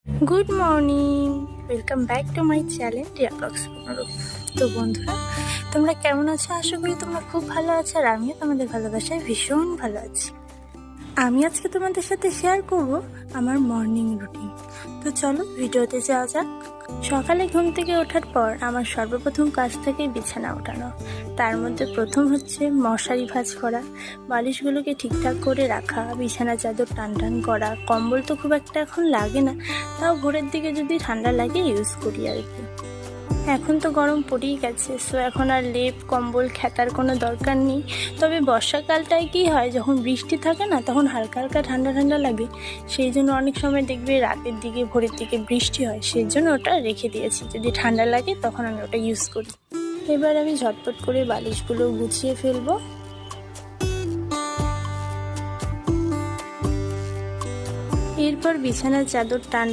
Good morning, welcome back to my channel Riya blogs 15। তো বন্ধুরা, তোমরা কেমন আছো? আশা করি তোমরা খুব ভালো আছো, আর আমিও তোমাদের ভালোবাসায় ভীষণ ভালো আছি। আমি আজকে তোমাদের সাথে শেয়ার করব আমার মর্নিং রুটিন। তো চলো ভিডিওতে যাওয়া যাক। সকালে ঘুম থেকে ওঠার পর আমার সর্বপ্রথম কাজ থাকে বিছানা ওঠানো। তার মধ্যে প্রথম হচ্ছে মশারি ভাঁজ করা, বালিশগুলোকে ঠিকঠাক করে রাখা, বিছানা চাদর টান করা। কম্বল তো খুব একটা এখন লাগে না, তাও ভোরের দিকে যদি ঠান্ডা লাগে ইউজ করি আর কি। এখন তো গরম পড়েই গেছে, সো এখন আর লেপ কম্বল খেতার কোনো দরকার নেই। তবে বর্ষাকালটায় কি হয়, যখন বৃষ্টি থাকে না, তখন হালকা হালকা ঠান্ডা ঠান্ডা লাগে। সেই জন্য অনেক সময় দেখবে রাতের দিকে ভোরের দিকে বৃষ্টি হয়, সেই জন্য ওটা রেখে দিয়েছি। যদি ঠান্ডা লাগে তখন আমি ওটা ইউজ করি। এবার আমি ঝটপট করে বালিশগুলো গুছিয়ে ফেলবো। এরপর বিছানার চাদর টান